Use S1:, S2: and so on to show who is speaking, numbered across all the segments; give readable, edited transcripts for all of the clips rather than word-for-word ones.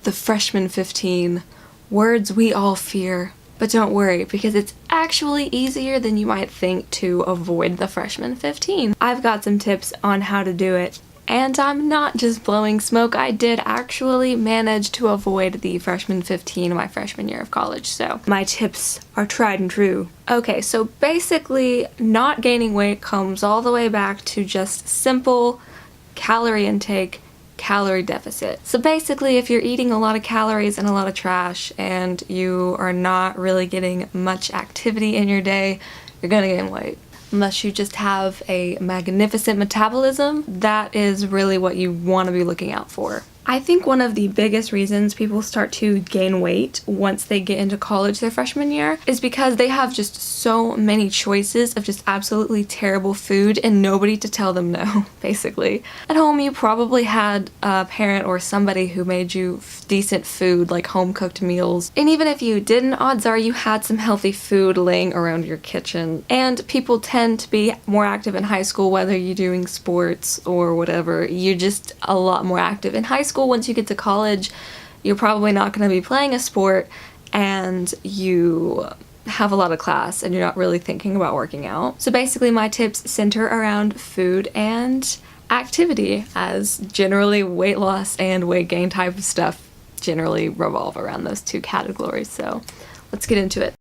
S1: The freshman 15. Words we all fear. But don't worry, because it's actually easier than you might think to avoid the freshman 15. I've got some tips on how to do it. And I'm not just blowing smoke, I did actually manage to avoid the freshman 15 my freshman year of college, so my tips are tried and true. Okay, so basically not gaining weight comes all the way back to just simple calorie intake, calorie deficit. So basically if you're eating a lot of calories and a lot of trash and you are not really getting much activity in your day, you're gonna gain weight. Unless you just have a magnificent metabolism, that is really what you want to be looking out for. I think one of the biggest reasons people start to gain weight once they get into college their freshman year is because they have just so many choices of just absolutely terrible food and nobody to tell them no, basically. At home you probably had a parent or somebody who made you decent food, like home cooked meals. And even if you didn't, odds are you had some healthy food laying around your kitchen. And people tend to be more active in high school, whether you're doing sports or whatever. You're just a lot more active in high school. Once you get to college, you're probably not going to be playing a sport and you have a lot of class and you're not really thinking about working out. So basically my tips center around food and activity, as generally weight loss and weight gain type of stuff generally revolve around those two categories. So let's get into it.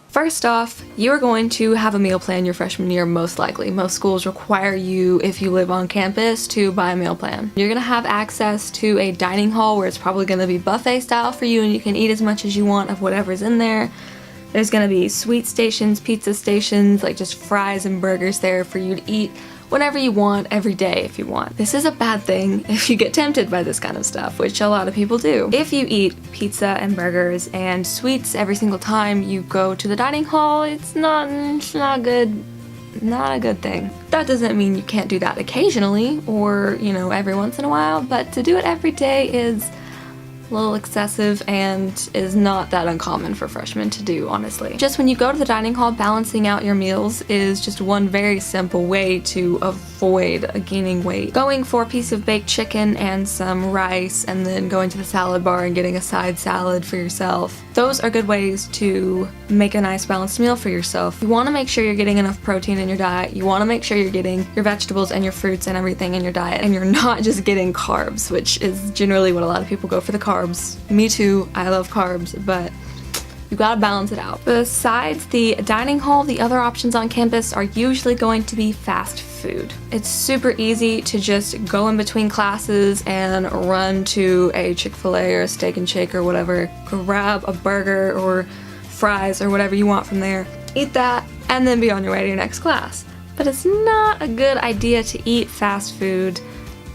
S1: First off, you are going to have a meal plan your freshman year, most likely. Most schools require you, if you live on campus, to buy a meal plan. You're gonna have access to a dining hall where it's probably gonna be buffet style for you and you can eat as much as you want of whatever's in there. There's gonna be sweet stations, pizza stations, like just fries and burgers there for you to eat whenever you want, every day if you want. This is a bad thing if you get tempted by this kind of stuff, which a lot of people do. If you eat pizza and burgers and sweets every single time you go to the dining hall, it's not good. Not a good thing. That doesn't mean you can't do that occasionally or, you know, every once in a while, but to do it every day is a little excessive and is not that uncommon for freshmen to do, honestly. Just when you go to the dining hall, balancing out your meals is just one very simple way to avoid gaining weight. Going for a piece of baked chicken and some rice and then going to the salad bar and getting a side salad for yourself. Those are good ways to make a nice balanced meal for yourself. You want to make sure you're getting enough protein in your diet. You want to make sure you're getting your vegetables and your fruits and everything in your diet, and you're not just getting carbs, which is generally what a lot of people go for, the carbs. Me too, I love carbs, but you gotta balance it out. Besides the dining hall, the other options on campus are usually going to be fast food. It's super easy to just go in between classes and run to a Chick-fil-A or a Steak and Shake or whatever, grab a burger or fries or whatever you want from there, eat that, and then be on your way to your next class. But it's not a good idea to eat fast food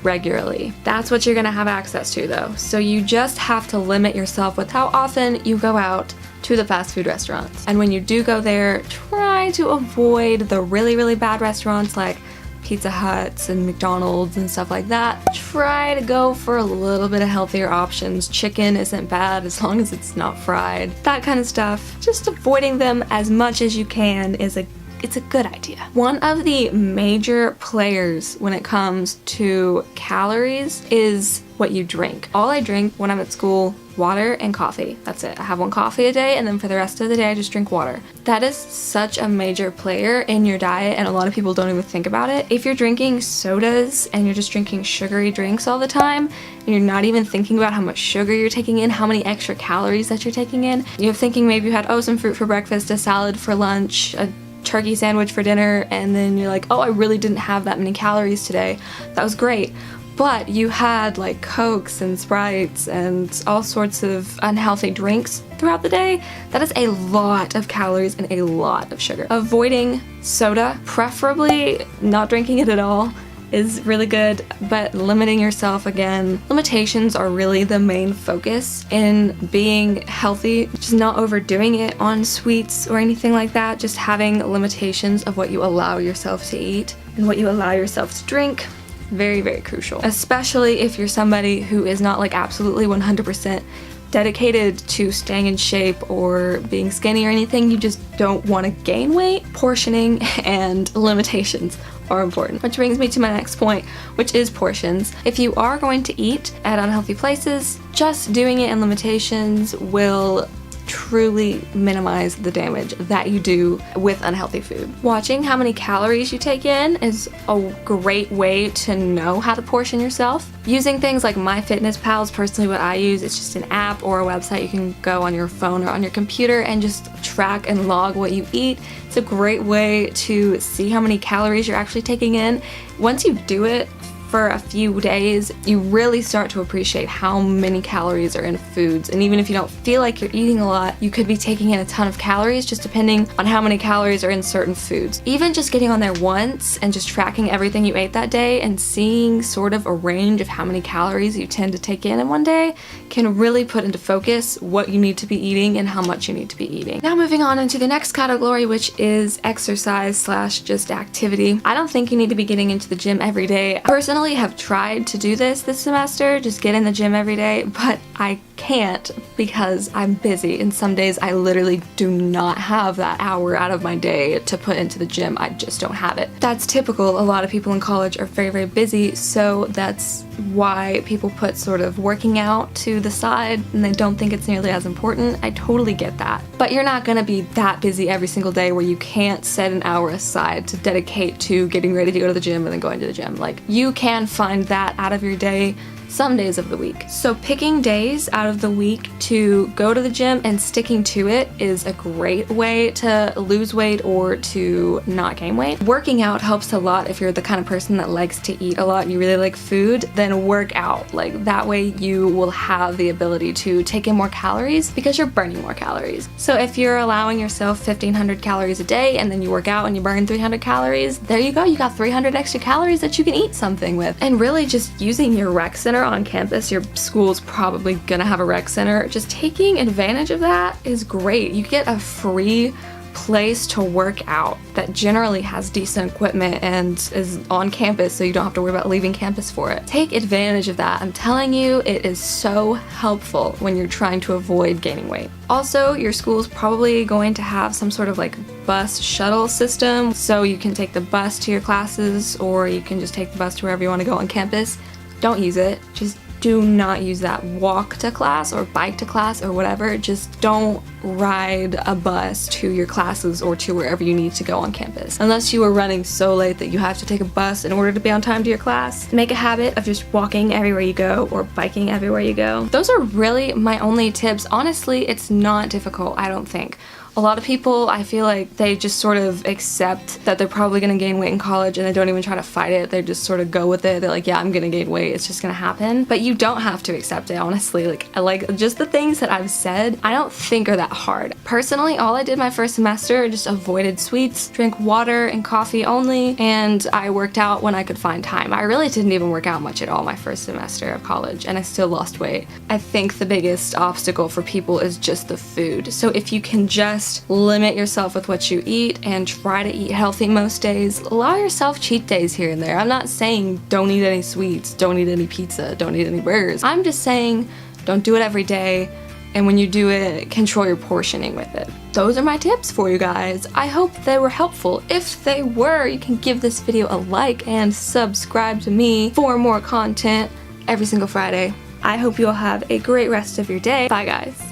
S1: regularly. That's what you're gonna have access to though. So you just have to limit yourself with how often you go out to the fast food restaurants. And when you do go there, try to avoid the really, really bad restaurants like Pizza Huts and McDonald's and stuff like that. Try to go for a little bit of healthier options. Chicken isn't bad as long as it's not fried. That kind of stuff. Just avoiding them as much as you can is it's a good idea. One of the major players when it comes to calories is what you drink. All I drink when I'm at school, water and coffee. That's it. I have one coffee a day and then for the rest of the day I just drink water. That is such a major player in your diet and a lot of people don't even think about it. If you're drinking sodas and you're just drinking sugary drinks all the time and you're not even thinking about how much sugar you're taking in, how many extra calories that you're taking in, you're thinking maybe you had some fruit for breakfast, a salad for lunch, a turkey sandwich for dinner, and then you're like, oh, I really didn't have that many calories today. That was great. But you had like Cokes and Sprites and all sorts of unhealthy drinks throughout the day. That is a lot of calories and a lot of sugar. Avoiding soda, preferably not drinking it at all, is really good, but limiting yourself, again, limitations are really the main focus in being healthy. Just not overdoing it on sweets or anything like that, just having limitations of what you allow yourself to eat and what you allow yourself to drink. Very, very crucial, especially if you're somebody who is not like absolutely 100% dedicated to staying in shape or being skinny or anything. You just don't want to gain weight. Portioning and limitations are important. Which brings me to my next point, which is portions. If you are going to eat at unhealthy places, just doing it in limitations will truly minimize the damage that you do with unhealthy food. Watching how many calories you take in is a great way to know how to portion yourself. Using things like MyFitnessPal is personally what I use. It's just an app or a website you can go on your phone or on your computer and just track and log what you eat. It's a great way to see how many calories you're actually taking in. Once you do it for a few days, you really start to appreciate how many calories are in foods. And even if you don't feel like you're eating a lot, you could be taking in a ton of calories just depending on how many calories are in certain foods. Even just getting on there once and just tracking everything you ate that day and seeing sort of a range of how many calories you tend to take in one day can really put into focus what you need to be eating and how much you need to be eating. Now moving on into the next category, which is exercise slash just activity. I don't think you need to be getting into the gym every day. Personally, have tried to do this semester, just get in the gym every day, but I can't because I'm busy, and some days I literally do not have that hour out of my day to put into the gym. I just don't have it. That's typical. A lot of people in college are very, very busy, so that's why people put sort of working out to the side and they don't think it's nearly as important. I totally get that. But you're not gonna be that busy every single day where you can't set an hour aside to dedicate to getting ready to go to the gym and then going to the gym. Like, you can find that out of your day some days of the week. So picking days out of the week to go to the gym and sticking to it is a great way to lose weight or to not gain weight. Working out helps a lot. If you're the kind of person that likes to eat a lot and you really like food, then work out. Like, that way you will have the ability to take in more calories because you're burning more calories. So if you're allowing yourself 1,500 calories a day and then you work out and you burn 300 calories, there you go. You got 300 extra calories that you can eat something with. And really just using your rec center on campus, your school's probably gonna have a rec center. Just taking advantage of that is great. You get a free place to work out that generally has decent equipment and is on campus, so you don't have to worry about leaving campus for it. Take advantage of that. I'm telling you, it is so helpful when you're trying to avoid gaining weight. Also, your school's probably going to have some sort of like bus shuttle system, so you can take the bus to your classes or you can just take the bus to wherever you want to go on campus. Don't use it. Just do not use that. Walk to class or bike to class or whatever. Just don't ride a bus to your classes or to wherever you need to go on campus. Unless you are running so late that you have to take a bus in order to be on time to your class, make a habit of just walking everywhere you go or biking everywhere you go. Those are really my only tips. Honestly, it's not difficult, I don't think. A lot of people, I feel like they just sort of accept that they're probably gonna gain weight in college and they don't even try to fight it. They just sort of go with it. They're like, yeah, I'm gonna gain weight. It's just gonna happen. But you don't have to accept it, honestly. Like just the things that I've said, I don't think are that hard. Personally, all I did my first semester, just avoided sweets, drank water and coffee only, and I worked out when I could find time. I really didn't even work out much at all my first semester of college, and I still lost weight. I think the biggest obstacle for people is just the food. So if you can just limit yourself with what you eat and try to eat healthy most days. Allow yourself cheat days here and there. I'm not saying don't eat any sweets, don't eat any pizza, don't eat any burgers. I'm just saying don't do it every day, and when you do it, control your portioning with it. Those are my tips for you guys. I hope they were helpful. If they were, you can give this video a like and subscribe to me for more content every single Friday. I hope you all have a great rest of your day. Bye guys.